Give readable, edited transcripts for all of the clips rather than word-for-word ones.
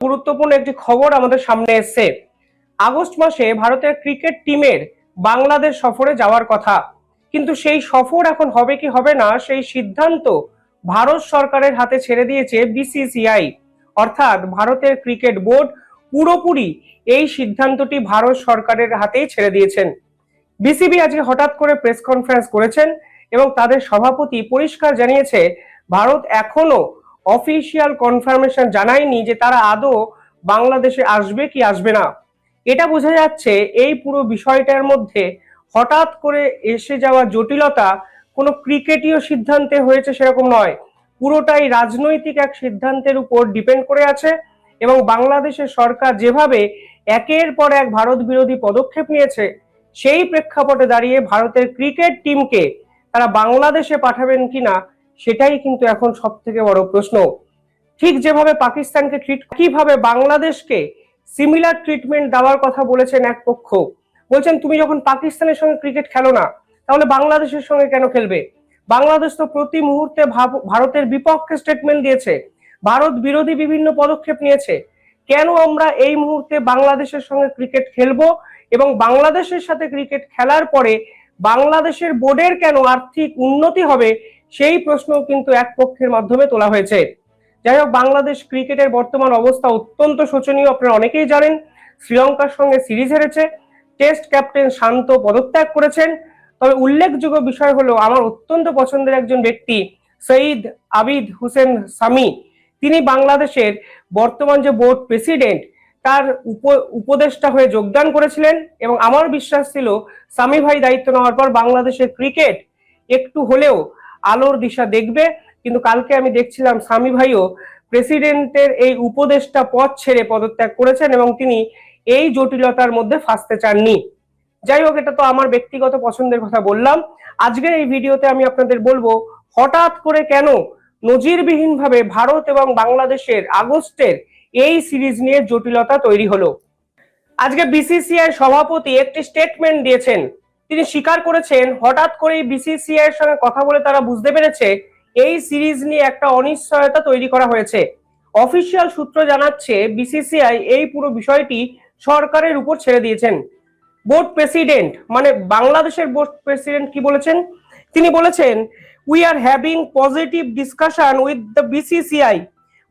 গুরুত্বপূর্ণ একটি খবর আমাদের সামনে এসেছে। আগস্ট মাসে ভারতের ক্রিকেট টিমের বাংলাদেশ সফরে যাওয়ার কথা, কিন্তু সেই সফর এখন হবে কি হবে না সেই সিদ্ধান্ত ভারত সরকারের হাতে ছেড়ে দিয়েছে বিসিসিআই, অর্থাৎ ভারতের ক্রিকেট বোর্ড পুরোপুরি এই সিদ্ধান্তটি ভারত সরকারের হাতেই ছেড়ে দিয়েছেন। বিসিবি আজকে হঠাৎ করে প্রেস কনফারেন্স করেছেন এবং তাদের সভাপতি পরিষ্কার জানিয়েছে ভারত এখনো অফিসিয়াল কনফার্মেশন জানায়নি যে তারা আদৌ বাংলাদেশে আসবে কি আসবে না। এটা বোঝা যাচ্ছে এই পুরো বিষয়টার মধ্যে হঠাৎ করে এসে যাওয়া জটিলতা কোনো ক্রিকেটীয় সিদ্ধান্তে হয়েছে সেরকম নয়, পুরোটাই রাজনৈতিক এক সিদ্ধান্তের উপর ডিপেন্ড করে আছে। এবং বাংলাদেশের সরকার যেভাবে একের পর এক ভারত বিরোধী পদক্ষেপ নিয়েছে, সেই প্রেক্ষাপটে দাঁড়িয়ে ভারতের ক্রিকেট টিমকে তারা বাংলাদেশে পাঠাবেন কিনা সেটাই কিন্তু এখন সব থেকে বড় প্রশ্ন। ঠিক যেভাবে পাকিস্তানকে ট্রিট, কিভাবে বাংলাদেশকে সিমিলার ট্রিটমেন্ট দেওয়ার কথা বলেছেন এক পক্ষ, বলছেন তুমি যখন পাকিস্তানের সঙ্গে ক্রিকেট খেলো না তাহলে বাংলাদেশের সঙ্গে কেন খেলবে। বাংলাদেশ তো প্রতি মুহূর্তে ভারতের বিপক্ষে স্টেটমেন্ট দিয়েছে, ভারত বিরোধী বিভিন্ন পদক্ষেপ নিয়েছে। কেন আমরা এই মুহূর্তে বাংলাদেশের সঙ্গে ক্রিকেট খেলবো এবং বাংলাদেশের সাথে ক্রিকেট খেলার পরে বাংলাদেশের বোর্ডের কেন আর্থিক উন্নতি হবে, সেই প্রশ্ন কিন্তু এক পক্ষের মাধ্যমে তোলা হয়েছে। যাই হোক, বাংলাদেশ ক্রিকেটের বর্তমান অবস্থা অত্যন্ত শোচনীয়, আপনারা অনেকেই জানেন। শ্রীলঙ্কার সঙ্গে সিরিজ হেরেছে, টেস্ট ক্যাপ্টেন শান্ত পদত্যাগ করেছেন। তবে উল্লেখযোগ্য বিষয় হলো আমার অত্যন্ত পছন্দের একজন ব্যক্তি সঈদ আবিদ হোসেন সামি, তিনি বাংলাদেশের বর্তমান যে বোর্ড প্রেসিডেন্ট তার উপদেষ্টা হয়ে যোগদান করেছিলেন এবং আমার বিশ্বাস ছিল সামি ভাই দায়িত্ব নেওয়ার পর বাংলাদেশের ক্রিকেট একটু হলেও আলোর দিশা দেখবে। কিন্তু কালকে আমি দেখছিলাম সামি ভাইও প্রেসিডেন্টের এই উপদেষ্টা পদ ছেড়ে পদত্যাগ করেছেন এবং তিনি এই জটিলতার মধ্যে ফাঁসতে চাননি। যাই হোক, এটা তো আমার ব্যক্তিগত পছন্দের কথা বললাম। আজকের এই ভিডিওতে আমি আপনাদের বলবো হঠাৎ করে কেন নজিরবিহীন ভাবে ভারত এবং বাংলাদেশের আগস্টের এই সিরিজ নিয়ে জটিলতা তৈরি হলো। আজকে বিসিসিআই সভাপতি একটি স্টেটমেন্ট দিয়েছেন, তিনি স্বীকার করেছেন হঠাৎ করে বিসিসিআই এর সঙ্গে কথা বলে তারা বুঝতে পেরেছে এই সিরিজ নিয়ে একটা অনিশ্চয়তা তৈরি করা হয়েছে। অফিসিয়াল সূত্র জানাচ্ছে বিসিসিআই এই পুরো বিষয়টি সরকারের উপর ছেড়ে দিয়েছেন। বোর্ড প্রেসিডেন্ট মানে বাংলাদেশের বোর্ড প্রেসিডেন্ট কি বলেছেন, তিনি বলেছেন we are having positive discussion with the BCCI,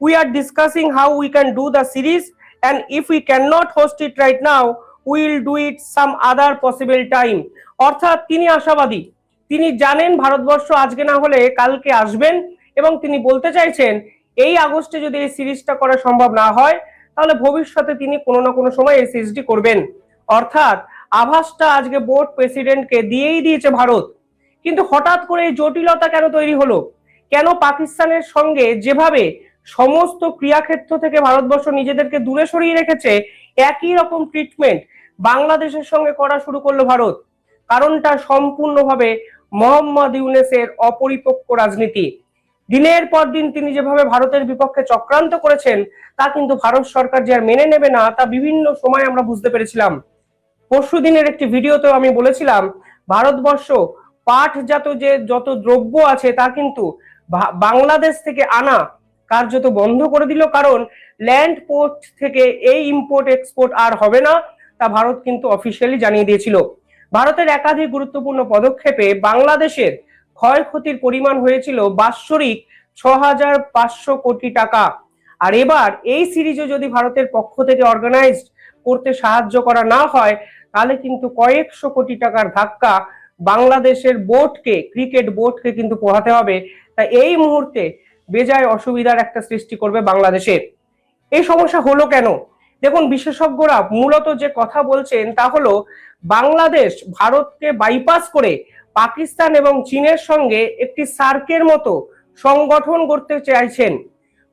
we are discussing how we can do the series and if we cannot host it right now we will do it some other possible time। অর্থাৎ তিনি আশাবাদী, তিনি জানেন ভারতবর্ষ আজকে না হলে কালকে আসবেন এবং তিনি বলতে চাইছেন এই আগস্টে যদি এই সিরিজটা করা সম্ভব না হয় তাহলে ভবিষ্যতে তিনি কোনো না কোনো সময় এই সিরিজটি করবেন। অর্থাৎ আভাসটা আজকে বোর্ড প্রেসিডেন্টকে দিয়েই দিয়েছে ভারত। কিন্তু হঠাৎ করে এই জটিলতা কেন তৈরি হলো, কেন পাকিস্তানের সঙ্গে যেভাবে সমস্ত ক্রীড়াক্ষেত্র থেকে ভারতবর্ষ নিজেদেরকে দূরে সরিয়ে রেখেছে একই রকম ট্রিটমেন্ট বাংলাদেশের সঙ্গে করা শুরু করলো ভারত। কারণটা সম্পূর্ণভাবে মোহাম্মদ ইউনূসের অপরিপক্ক রাজনীতি। দিনের পর দিন তিনি যেভাবে ভারতের বিপক্ষে চক্রান্ত করেছেন তা কিন্তু ভারত সরকার যে আর মেনে নেবে না তা বিভিন্ন সময় আমরা বুঝতে পেরেছিলাম। পরশু দিনের একটি ভিডিওতেও আমি বলেছিলাম ভারতবর্ষ পাটজাত যে যত দ্রব্য আছে তা কিন্তু বাংলাদেশ থেকে আনা কার্যত বন্ধ করে দিল, কারণ ল্যান্ড পোর্ট থেকে এই ইম্পোর্ট এক্সপোর্ট আর হবে না, তা ভারত কিন্তু অফিসিয়ালি জানিয়ে দিয়েছিল। ভারতের একাধিক গুরুত্বপূর্ণ পদক্ষেপে বাংলাদেশের ক্ষয়ক্ষতির পরিমাণ হয়েছিল বাৎসরিক ৬,৫০০ কোটি টাকা। আর এবার এই সিরিজে যদি ভারতের পক্ষ থেকে অর্গানাইজড করতে সাহায্য করা না হয় তাহলে কিন্তু কয়েকশো কোটি টাকার ধাক্কা বাংলাদেশের বোর্ডকে, ক্রিকেট বোর্ডকে কিন্তু পোহাতে হবে। তাই এই মুহূর্তে বেজায় অসুবিধার একটা সৃষ্টি করবে বাংলাদেশের। এই সমস্যা হলো কেন, দেখুন বিশেষজ্ঞরা মূলত যে কথা বলছেন তা হলো বাংলাদেশ ভারতকে বাইপাস করে পাকিস্তান এবং চীনের সঙ্গে একটি সার্কের মতো সংগঠন করতে চাইছেন।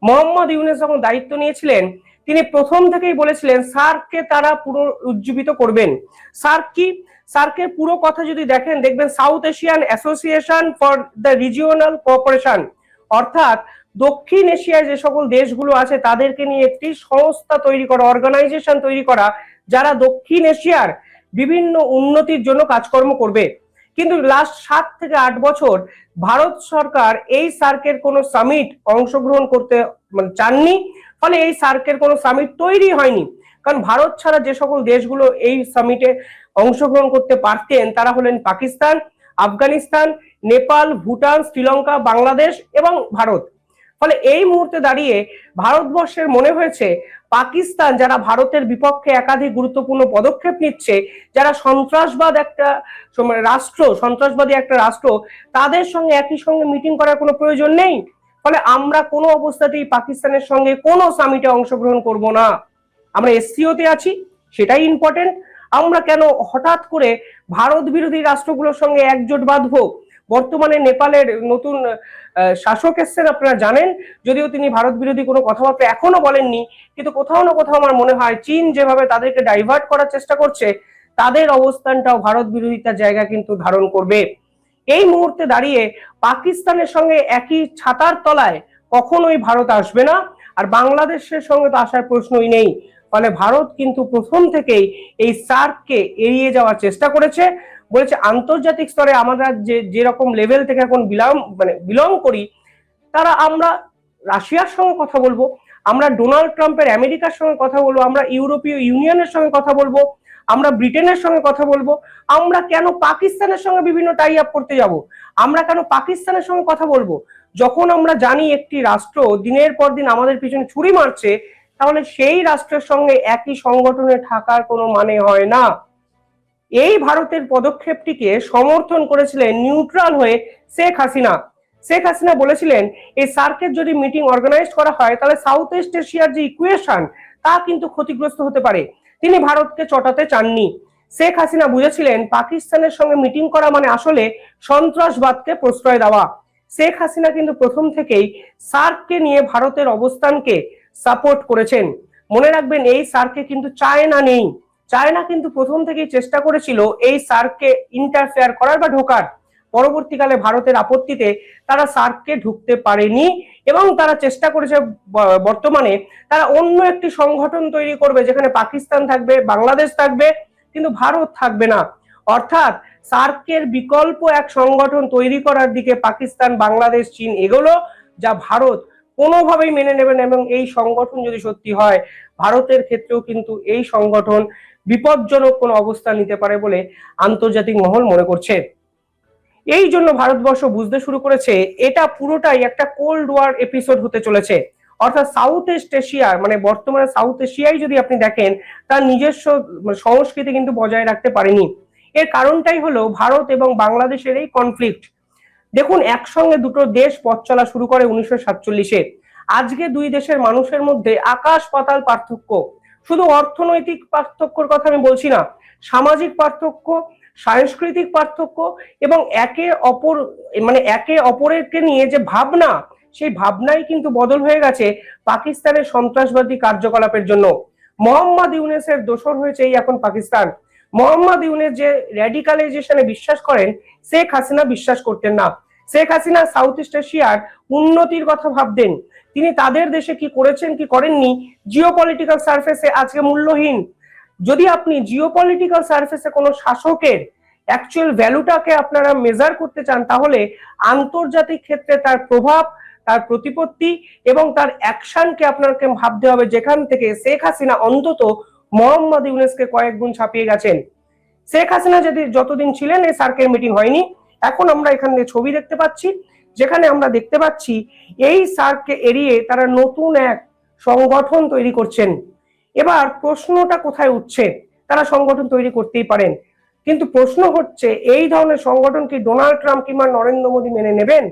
মোহাম্মদ ইউনূস যখন দায়িত্ব নিয়েছিলেন তিনি প্রথম থেকেই বলেছিলেন সার্ককে তারা পুরো উজ্জীবিত করবেন। সার্ক কি, সার্কের পুরো কথা যদি দেখেন দেখবেন south Asian association for the regional cooperation, অর্থাৎ দক্ষিণ এশিয়ায় যে সকল দেশগুলো আছে তাদেরকে নিয়ে একটি সংস্থা তৈরি করা, অর্গানাইজেশন তৈরি করা, যারা দক্ষিণ এশিয়ার বিভিন্ন উন্নতির জন্য কাজকর্ম করবে। কিন্তু লাস্ট 7 থেকে 8 বছর ভারত সরকার এই সার্কের কোনো সামিট অংশগ্রহণ করতে চাননি, ফলে এই সার্কের কোনো সামিট তৈরি হয়নি। কারণ ভারত ছাড়া যে সকল দেশগুলো এই সামিটে অংশগ্রহণ করতে পারতেন তারা হলেন পাকিস্তান, আফগানিস্তান, নেপাল, ভুটান, শ্রীলঙ্কা, বাংলাদেশ এবং ভারত। ফলে এই মুহূর্তে দাঁড়িয়ে ভারতবর্ষের মনে হয়েছে পাকিস্তান, যারা ভারতের বিপক্ষে একাধিক গুরুত্বপূর্ণ পদক্ষেপ নিচ্ছে, যারা সন্ত্রাসবাদী একটা রাষ্ট্র, তাদের সঙ্গে একই সঙ্গে মিটিং করার কোনো প্রয়োজন নেই। ফলে আমরা কোনো অবস্থাতেই পাকিস্তানের সঙ্গে কোনো সামিটে অংশগ্রহণ করব না। আমরা এসসিওতে আছি, সেটাই ইম্পর্টেন্ট। আমরা কেন হঠাৎ করে ভারত বিরোধী রাষ্ট্রগুলোর সঙ্গে একজোট বাঁধবো? বর্তমানে নেপালের নতুন শাসক এসছেন, আপনারা জানেন, যদিও তিনি ভারত বিরোধী কোনো কথাবার্তা এখনো বলেননি, কিন্তু কোথাও না কোথাও আমার মনে হয় চীন যেভাবে তাদেরকে ডাইভার্ট করার চেষ্টা করছে, তাদের অবস্থানটাও ভারত বিরোধিতার জায়গা কিন্তু ধারণ করবে। এই মুহূর্তে দাঁড়িয়ে পাকিস্তানের সঙ্গে একই ছাতার তলায় কখনোই ভারত আসবে না, আর বাংলাদেশের সঙ্গে তো আসার প্রশ্নই নেই। ফলে ভারত কিন্তু প্রথম থেকেই এই সার্ককে এড়িয়ে যাওয়ার চেষ্টা করেছে। বলেছে আন্তর্জাতিক স্তরে আমরা যেরকম লেভেল থেকে এখন বিলং করি, আমরা রাশিয়ার সঙ্গে কথা বলবো, আমরা ডোনাল্ড ট্রাম্পের আমেরিকার সঙ্গে কথা বলবো, আমরা ইউরোপীয় ইউনিয়নের সঙ্গে কথা বলবো, আমরা ব্রিটেনের সঙ্গে কথা বলবো। আমরা কেন পাকিস্তানের সঙ্গে বিভিন্ন টাই আপ করতে যাব? আমরা কেন পাকিস্তানের সঙ্গে কথা বলবো? যখন আমরা জানি একটি রাষ্ট্র দিনের পর দিন আমাদের পিছনে ছুরি মারছে, তাহলে সেই রাষ্ট্রের সঙ্গে একই সংগঠনে থাকার কোনো মানে হয় না। এই ভারতের পদক্ষেপটিকে সমর্থন করেছিলেন নিউট্রাল হয়ে শেখ হাসিনা। শেখ হাসিনা বলেছিলেন এই সার্কের যদি মিটিং অর্গানাইজ করা হয় তাহলে সাউথ ইস্ট এশিয়ার যে ইকুয়েশন তা কিন্তু ক্ষতিগ্রস্ত হতে পারে। তিনি ভারতকে চটাতে চাননি। শেখ হাসিনা বুঝেছিলেন পাকিস্তানের সঙ্গে মিটিং করা মানে আসলে সন্ত্রাসবাদকে প্রশ্রয় দেওয়া। শেখ হাসিনা কিন্তু প্রথম থেকেই সার্ককে নিয়ে ভারতের অবস্থানকে সাপোর্ট করেছেন। মনে রাখবেন এই সার্কে কিন্তু চায়না নেই। চায়না কিন্তু প্রথম থেকেই চেষ্টা করেছিল এই সার্ককে ইন্টারফেয়ার করার বা ঢোকার। পরবর্তীকালে ভারতের আপত্তিতে তারা সার্ককে ঢুকতে পারেনি এবং তারা চেষ্টা করেছে বর্তমানে তারা অন্য একটি সংগঠন তৈরি করবে যেখানে পাকিস্তান থাকবে, বাংলাদেশ থাকবে, কিন্তু ভারত থাকবে না। অর্থাৎ সার্কের বিকল্প এক সংগঠন তৈরি করার দিকে পাকিস্তান, বাংলাদেশ, চীন এগোলো, যা ভারত কোনোভাবেই মেনে নেবেন। এবং এই সংগঠন যদি সত্যি হয়, ভারতের ক্ষেত্রেও কিন্তু এই সংগঠন বিপজ্জনক কোনো অবস্থা নিতে পারে বলে আন্তর্জাতিক মহল মনে করছে। এই জন্য ভারতবর্ষ বুঝতে শুরু করেছে এটা পুরোটাই একটা কোল্ড ওয়ার এপিসোড হতে চলেছে। অর্থাৎ সাউথ ইস্ট এশিয়ার বর্তমানে সাউথ এশিয়ায় যদি আপনি দেখেন, তার নিজস্ব সংস্কৃতি কিন্তু বজায় রাখতে পারেনি। এর কারণটাই হলো ভারত এবং বাংলাদেশের এই কনফ্লিক্ট। দেখুন, একসঙ্গে দুটো দেশ পথ চলা শুরু করে 1947-এ। আজকে দুই দেশের মানুষের মধ্যে আকাশ পাতাল পার্থক্য। শুধু অর্থনৈতিক পার্থক্যর কথা আমি বলছি না, সামাজিক পার্থক্য, সাংস্কৃতিক পার্থক্য এবং একে অপরকে নিয়ে যে ভাবনা, সেই ভাবনাই কিন্তু বদল হয়ে গেছে পাকিস্তানের সন্ত্রাসবাদী কার্যকলাপের জন্য। মোহাম্মদ ইউনূসের দোসর হয়েছে এই এখন পাকিস্তান। মোহাম্মদ ইউনূস যে র্যাডিকালাইজেশনে বিশ্বাস করেন, শেখ হাসিনা বিশ্বাস করতেন না। শেখ হাসিনা সাউথ ইস্ট এশিয়ার উন্নতির কথা ভাবতেন। তিনি তাদের দেশে কি করেছেন কি করেননি জিওপলিটিক্যাল সারফেসে আজকে মূল্যহীন। যদি আপনি জিওপলিটিক্যাল সারফেসে কোনো শাসকের অ্যাকচুয়াল ভ্যালুটাকে আপনারা মেজার করতে চান, তাহলে আন্তর্জাতিক ক্ষেত্রে তার প্রভাব, তার প্রতিপত্তি এবং তার অ্যাকশনকে আপনাকে ভাবতে হবে, যেখান থেকে শেখ হাসিনা অন্তত মোহাম্মদ ইউনূসকে কয়েক গুণ ছাপিয়ে গেছেন। শেখ হাসিনা যতদিন ছিলেন এই সার্কের মিটিং হয়নি। এখন আমরা এখানে ছবি দেখতে পাচ্ছি, যেখানে আমরা দেখতে পাচ্ছি এই সার্ককে এড়িয়ে তারা নতুন এক সংগঠন তৈরি করছেন। এবার প্রশ্নটা কোথায় উঠছে? তারা সংগঠন তৈরি করতেই পারেন, কিন্তু প্রশ্ন হচ্ছে এই ধরনের সংগঠন কি ডোনাল্ড ট্রাম্প কিংবা নরেন্দ্র মোদী মেনে নেবেন?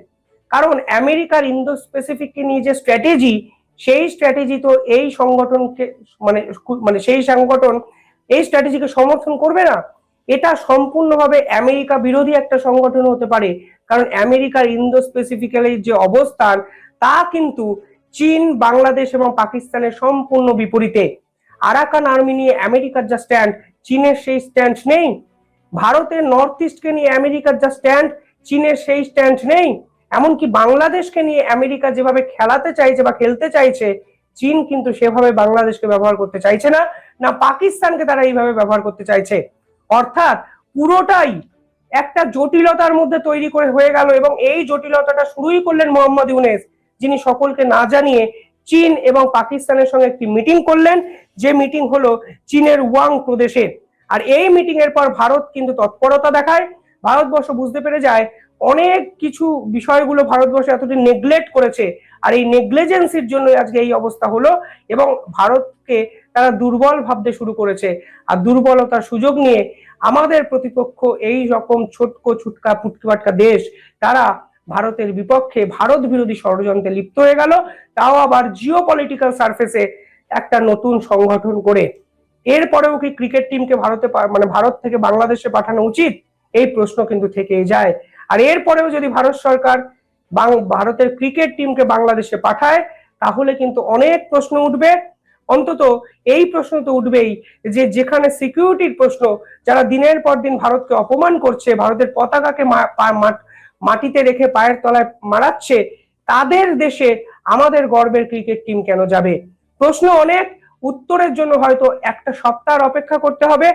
কারণ আমেরিকার ইন্দো প্যাসিফিককে নিয়ে যে স্ট্র্যাটেজি, সেই স্ট্র্যাটেজি তো এই সংগঠনকে সেই সংগঠন এই স্ট্র্যাটেজিকে সমর্থন করবে না। এটা সম্পূর্ণভাবে আমেরিকা বিরোধী একটা সংগঠন হতে পারে, কারণ আমেরিকার ইন্দো প্যাসিফিকের যে অবস্থান তা কিন্তু চীন, বাংলাদেশ এবং পাকিস্তানের সম্পূর্ণ বিপরীতে। আরাকান আর্মি নিয়ে আমেরিকার যা স্ট্যান্ড, চীনের সেই স্ট্যান্ড নেই। ভারতের নর্থ ইস্টকে নিয়ে আমেরিকার যা স্ট্যান্ড, চীনের সেই স্ট্যান্ড নেই। এমনকি বাংলাদেশকে নিয়ে আমেরিকা যেভাবে খেলাতে চাইছে বা খেলতে চাইছে, চীন কিন্তু সেভাবে বাংলাদেশকে ব্যবহার করতে চাইছে না, না পাকিস্তানকে তারা এইভাবে ব্যবহার করতে চাইছে। অর্থাৎ পুরোটাই একটা জটিলতার মধ্যে তৈরি করে হয়ে গেল। এবং এই জটিলতাটা শুরুই করলেন মোহাম্মদ ইউনূস, যিনি সকলকে না জানিয়ে চীন এবং পাকিস্তানের সঙ্গে একটি মিটিং করলেন, যে মিটিং হলো চীনের ওয়াং প্রদেশে। আর এই মিটিং এর পর ভারত কিন্তু তৎপরতা দেখায়। ভারতবর্ষ বুঝতে পেরে যায় অনেক কিছু বিষয়গুলো ভারতবর্ষ এতদিন নেগলেক্ট করেছে, আর এই নেগলিজেন্সির জন্য আজকে এই অবস্থা হলো, এবং ভারতকে তারা দুর্বল ভাবতে শুরু করেছে। আর দুর্বলতার সুযোগ নিয়ে আমাদের প্রতিপক্ষ এই রকম ছোটকো ছুটকা পুটকিপাটকা দেশ, তারা ভারতের বিপক্ষে ভারত বিরোধী ষড়যন্ত্রে লিপ্ত হয়ে গেল, তাও আবার জিও পলিটিক্যাল সার্ফেসে একটা নতুন সংগঠন করে। এরপরেও কি ক্রিকেট টিমকে ভারত থেকে বাংলাদেশে পাঠানো উচিত, এই প্রশ্ন কিন্তু থেকেই যায়। আর এরপরেও যদি ভারত সরকার ভারতের ক্রিকেট টিমকে বাংলাদেশে পাঠায়, তাহলে কিন্তু অনেক প্রশ্ন উঠবে। অন্তত এই প্রশ্ন তো উঠবেই যে যেখানে সিকিউরিটির প্রশ্ন, যারা দিনের পর দিন ভারতকে অপমান করছে, ভারতের পতাকাকে মাটিতে রেখে পায়ের তলায় মারাচ্ছে, তাদের দেশে আমাদের গর্বের ক্রিকেট টিম কেন যাবে? প্রশ্ন অনেক, উত্তরের জন্য হয়তো একটা সপ্তাহ অপেক্ষা করতে হবে।